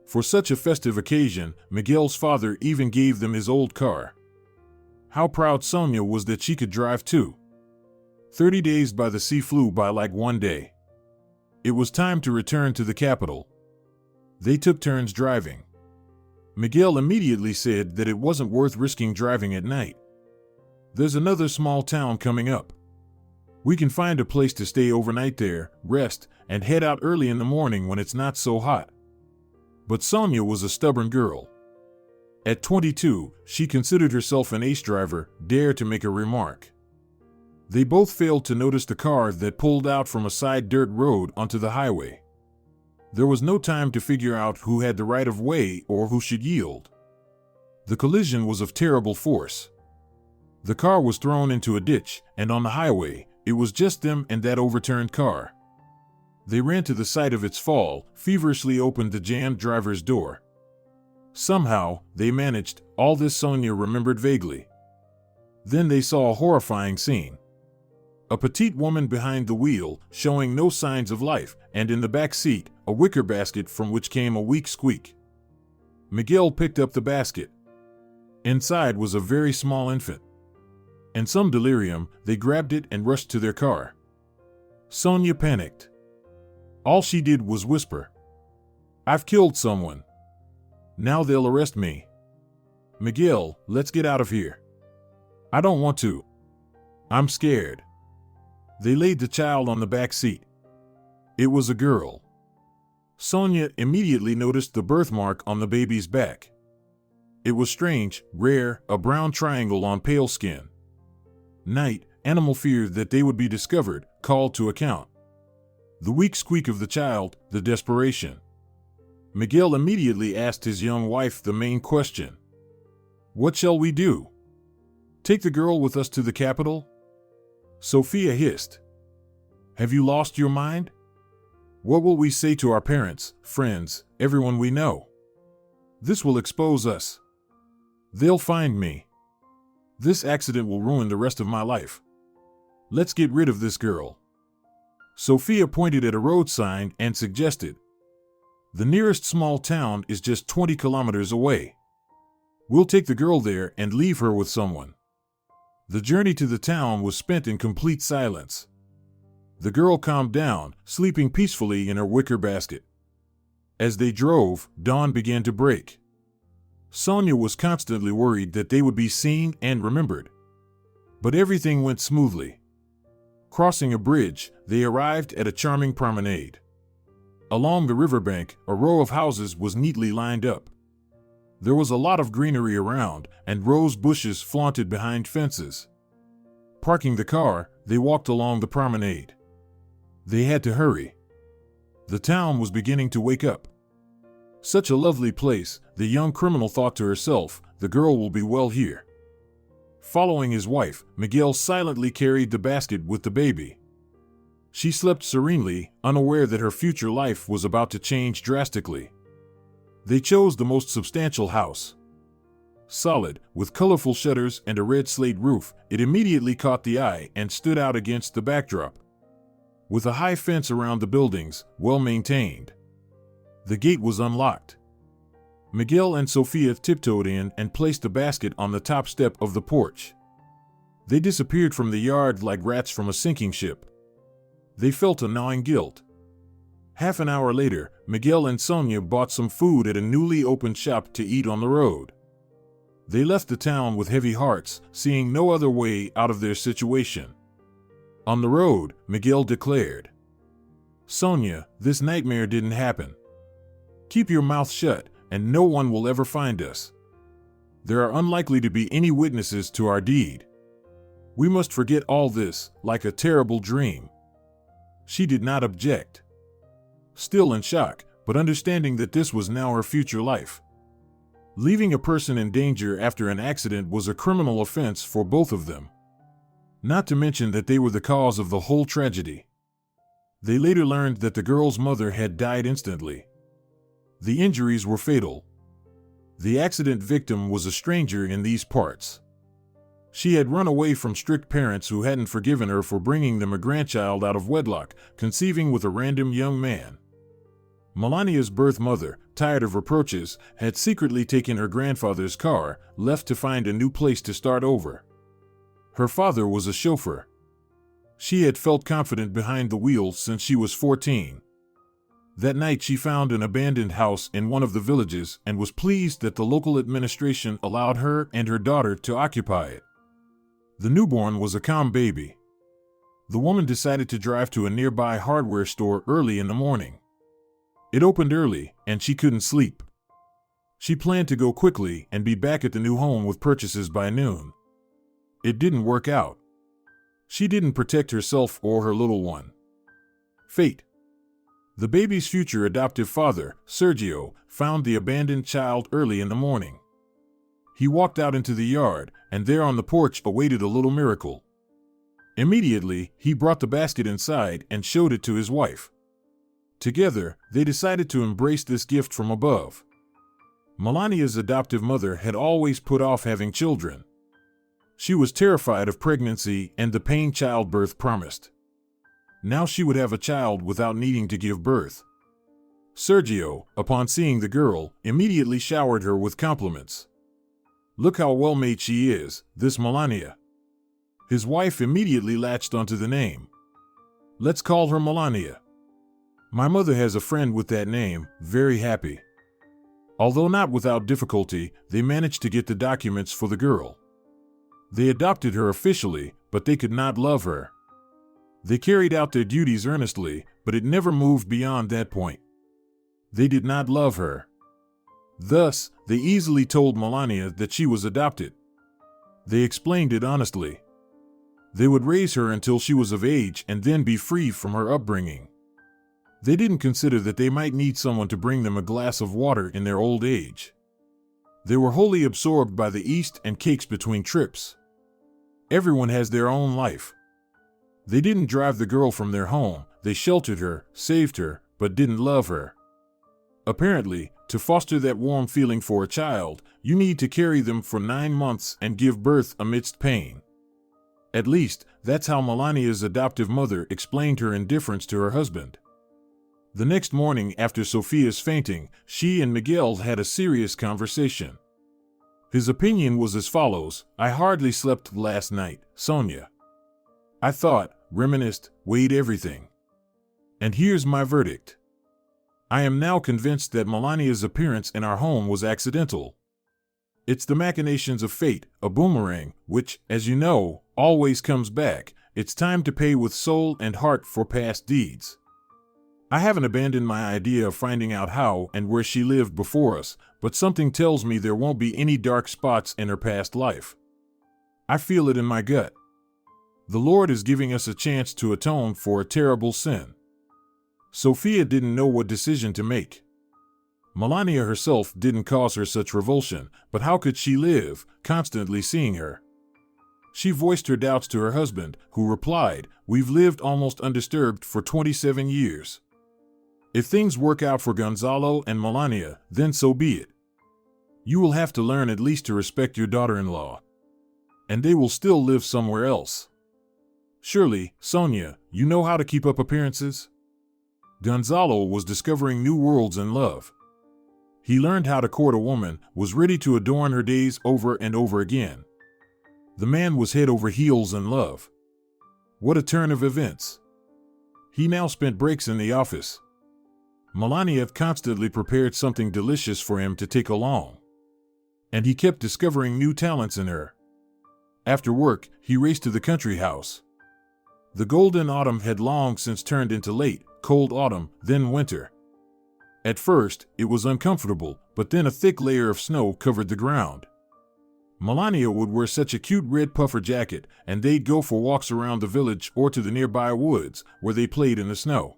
For such a festive occasion, Miguel's father even gave them his old car. How proud Sonia was that she could drive too. 30 days by the sea flew by like one day. It was time to return to the capital. They took turns driving. Miguel immediately said that it wasn't worth risking driving at night. There's another small town coming up. We can find a place to stay overnight there, rest, and head out early in the morning when it's not so hot. But Sonia was a stubborn girl. At 22, she considered herself an ace driver, dared to make a remark. They both failed to notice the car that pulled out from a side dirt road onto the highway. There was no time to figure out who had the right of way or who should yield. The collision was of terrible force. The car was thrown into a ditch, and on the highway, it was just them and that overturned car. They ran to the site of its fall, feverishly opened the jammed driver's door. Somehow, they managed. All this Sonia remembered vaguely. Then they saw a horrifying scene. A petite woman behind the wheel, showing no signs of life, and in the back seat, a wicker basket from which came a weak squeak. Miguel picked up the basket. Inside was a very small infant. In some delirium, they grabbed it and rushed to their car. Sonia panicked. All she did was whisper, "I've killed someone. Now they'll arrest me. Miguel, let's get out of here." "I don't want to. I'm scared." They laid the child on the back seat. It was a girl. Sonia immediately noticed the birthmark on the baby's back. It was strange, rare, a brown triangle on pale skin. Night, animal feared that they would be discovered, called to account. The weak squeak of the child, the desperation. Miguel immediately asked his young wife the main question. "What shall we do? Take the girl with us to the capital?" Sophia hissed. "Have you lost your mind? What will we say to our parents, friends, everyone we know? This will expose us. They'll find me. This accident will ruin the rest of my life. Let's get rid of this girl." Sophia pointed at a road sign and suggested, "The nearest small town is just 20 kilometers away. We'll take the girl there and leave her with someone." The journey to the town was spent in complete silence. The girl calmed down, sleeping peacefully in her wicker basket. As they drove, dawn began to break. Sonia was constantly worried that they would be seen and remembered. But everything went smoothly. Crossing a bridge, they arrived at a charming promenade. Along the riverbank, a row of houses was neatly lined up. There was a lot of greenery around, and rose bushes flaunted behind fences. Parking the car, they walked along the promenade. They had to hurry. The town was beginning to wake up. Such a lovely place, the young criminal thought to herself, the girl will be well here. Following his wife, Miguel silently carried the basket with the baby. She slept serenely, unaware that her future life was about to change drastically. They chose the most substantial house. Solid, with colorful shutters and a red slate roof, it immediately caught the eye and stood out against the backdrop. With a high fence around the buildings, well maintained. The gate was unlocked. Miguel and Sofia tiptoed in and placed the basket on the top step of the porch. They disappeared from the yard like rats from a sinking ship. They felt a gnawing guilt. Half an hour later, Miguel and Sonia bought some food at a newly opened shop to eat on the road. They left the town with heavy hearts, seeing no other way out of their situation. On the road, Miguel declared, "Sonia, this nightmare didn't happen. Keep your mouth shut, and no one will ever find us. There are unlikely to be any witnesses to our deed. We must forget all this, like a terrible dream." She did not object. Still in shock, but understanding that this was now her future life. Leaving a person in danger after an accident was a criminal offense for both of them. Not to mention that they were the cause of the whole tragedy. They later learned that the girl's mother had died instantly. The injuries were fatal. The accident victim was a stranger in these parts. She had run away from strict parents who hadn't forgiven her for bringing them a grandchild out of wedlock, conceiving with a random young man. Melania's birth mother, tired of reproaches, had secretly taken her grandfather's car, left to find a new place to start over. Her father was a chauffeur. She had felt confident behind the wheel since she was 14. That night she found an abandoned house in one of the villages and was pleased that the local administration allowed her and her daughter to occupy it. The newborn was a calm baby. The woman decided to drive to a nearby hardware store early in the morning. It opened early, and she couldn't sleep. She planned to go quickly and be back at the new home with purchases by noon. It didn't work out. She didn't protect herself or her little one. Fate. The baby's future adoptive father, Sergio, found the abandoned child early in the morning. He walked out into the yard, and there on the porch awaited a little miracle. Immediately, he brought the basket inside and showed it to his wife. Together, they decided to embrace this gift from above. Melania's adoptive mother had always put off having children. She was terrified of pregnancy and the pain childbirth promised. Now she would have a child without needing to give birth. Sergio, upon seeing the girl, immediately showered her with compliments. "Look how well made she is, this Melania." His wife immediately latched onto the name. "Let's call her Melania. My mother has a friend with that name, very happy." Although not without difficulty, they managed to get the documents for the girl. They adopted her officially, but they could not love her. They carried out their duties earnestly, but it never moved beyond that point. They did not love her. Thus, they easily told Melania that she was adopted. They explained it honestly. They would raise her until she was of age and then be free from her upbringing. They didn't consider that they might need someone to bring them a glass of water in their old age. They were wholly absorbed by the East and cakes between trips. Everyone has their own life. They didn't drive the girl from their home, they sheltered her, saved her, but didn't love her. Apparently, to foster that warm feeling for a child, you need to carry them for 9 months and give birth amidst pain. At least, that's how Melania's adoptive mother explained her indifference to her husband. The next morning after Sofia's fainting, she and Miguel had a serious conversation. His opinion was as follows: "I hardly slept last night, Sonia. I thought, reminisced, weighed everything. And here's my verdict. I am now convinced that Melania's appearance in our home was accidental. It's the machinations of fate, a boomerang, which, as you know, always comes back. It's time to pay with soul and heart for past deeds. I haven't abandoned my idea of finding out how and where she lived before us, but something tells me there won't be any dark spots in her past life. I feel it in my gut. The Lord is giving us a chance to atone for a terrible sin. Sophia didn't know what decision to make. Melania herself didn't cause her such revulsion, but how could she live, constantly seeing her? She voiced her doubts to her husband, who replied, "We've lived almost undisturbed for 27 years. If things work out for Gonzalo and Melania, then so be it. You will have to learn at least to respect your daughter-in-law. And they will still live somewhere else. Surely, Sonia, you know how to keep up appearances?" Gonzalo was discovering new worlds in love. He learned how to court a woman, was ready to adorn her days over and over again. The man was head over heels in love. What a turn of events. He now spent breaks in the office. Melania constantly prepared something delicious for him to take along. And he kept discovering new talents in her. After work, he raced to the country house. The golden autumn had long since turned into late, cold autumn, then winter. At first, it was uncomfortable, but then a thick layer of snow covered the ground. Melania would wear such a cute red puffer jacket, and they'd go for walks around the village or to the nearby woods, where they played in the snow.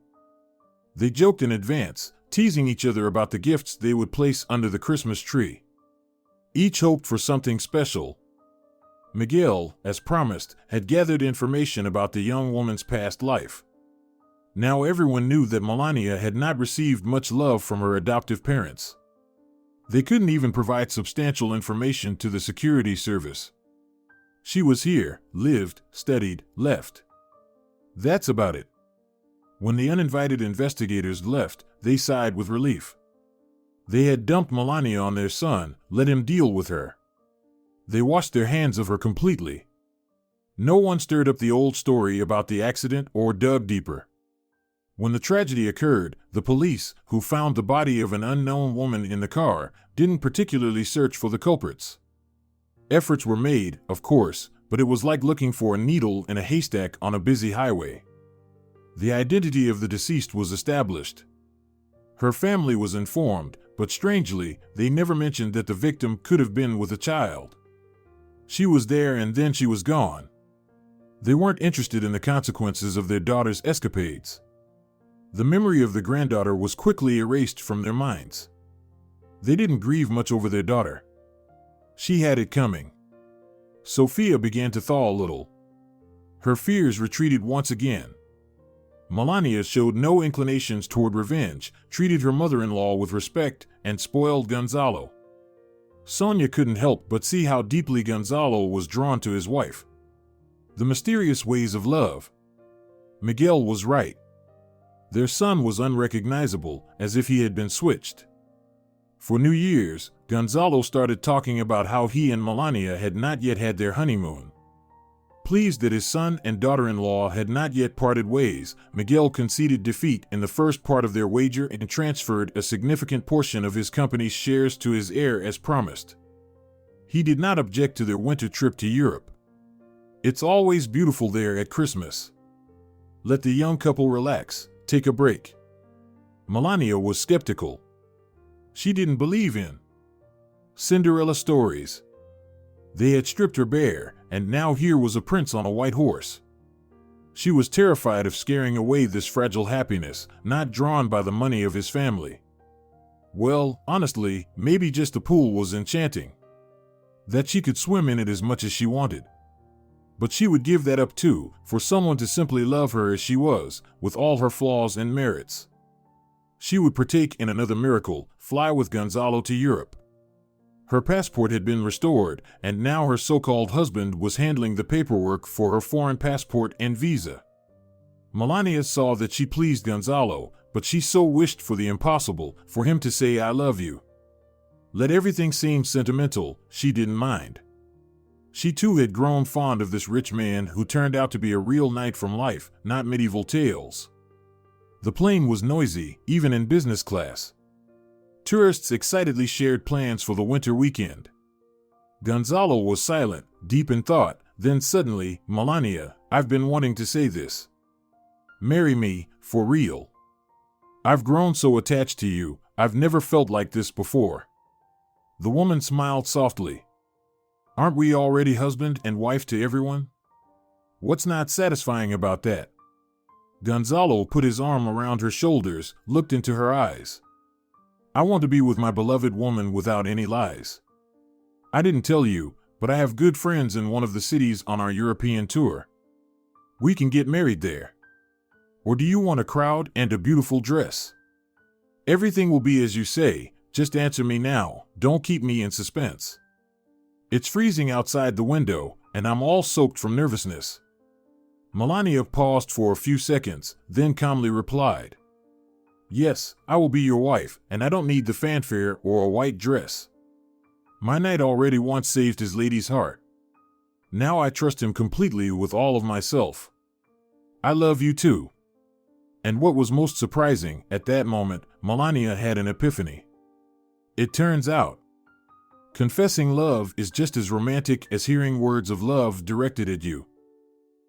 They joked in advance, teasing each other about the gifts they would place under the Christmas tree. Each hoped for something special. Miguel, as promised, had gathered information about the young woman's past life. Now everyone knew that Melania had not received much love from her adoptive parents. They couldn't even provide substantial information to the security service. She was here, lived, studied, left. That's about it. When the uninvited investigators left, they sighed with relief. They had dumped Melania on their son, let him deal with her. They washed their hands of her completely. No one stirred up the old story about the accident or dug deeper. When the tragedy occurred, the police, who found the body of an unknown woman in the car, didn't particularly search for the culprits. Efforts were made, of course, but it was like looking for a needle in a haystack on a busy highway. The identity of the deceased was established. Her family was informed, but strangely, they never mentioned that the victim could have been with a child. She was there and then she was gone. They weren't interested in the consequences of their daughter's escapades. The memory of the granddaughter was quickly erased from their minds. They didn't grieve much over their daughter. She had it coming. Sophia began to thaw a little. Her fears retreated once again. Melania showed no inclinations toward revenge, treated her mother-in-law with respect, and spoiled Gonzalo. Sonia couldn't help but see how deeply Gonzalo was drawn to his wife. The mysterious ways of love. Miguel was right. Their son was unrecognizable, as if he had been switched. For New Year's, Gonzalo started talking about how he and Melania had not yet had their honeymoon. Pleased that his son and daughter-in-law had not yet parted ways, Miguel conceded defeat in the first part of their wager and transferred a significant portion of his company's shares to his heir as promised. He did not object to their winter trip to Europe. It's always beautiful there at Christmas. Let the young couple relax, take a break. Melania was skeptical. She didn't believe in Cinderella stories. They had stripped her bare, and now here was a prince on a white horse. She was terrified of scaring away this fragile happiness, not drawn by the money of his family. Well, honestly, maybe just the pool was enchanting. That she could swim in it as much as she wanted. But she would give that up too, for someone to simply love her as she was, with all her flaws and merits. She would partake in another miracle, fly with Gonzalo to Europe. Her passport had been restored, and now her so-called husband was handling the paperwork for her foreign passport and visa. Melania saw that she pleased Gonzalo, but she so wished for the impossible, for him to say "I love you." Let everything seem sentimental, she didn't mind. She too had grown fond of this rich man who turned out to be a real knight from life, not medieval tales. The plane was noisy, even in business class. Tourists excitedly shared plans for the winter weekend. Gonzalo was silent, deep in thought, then suddenly, "Melania, I've been wanting to say this. Marry me, for real. I've grown so attached to you, I've never felt like this before." The woman smiled softly. "Aren't we already husband and wife to everyone? What's not satisfying about that?" Gonzalo put his arm around her shoulders, looked into her eyes. "I want to be with my beloved woman without any lies. I didn't tell you, but I have good friends in one of the cities on our European tour. We can get married there. Or do you want a crowd and a beautiful dress? Everything will be as you say, just answer me now, don't keep me in suspense. It's freezing outside the window, and I'm all soaked from nervousness." Melania paused for a few seconds, then calmly replied, "Yes, I will be your wife, and I don't need the fanfare or a white dress. My knight already once saved his lady's heart. Now I trust him completely with all of myself. I love you too." And what was most surprising, at that moment, Melania had an epiphany. It turns out, confessing love is just as romantic as hearing words of love directed at you.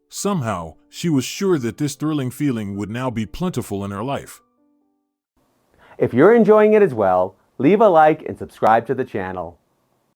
Somehow, she was sure that this thrilling feeling would now be plentiful in her life. If you're enjoying it as well, leave a like and subscribe to the channel.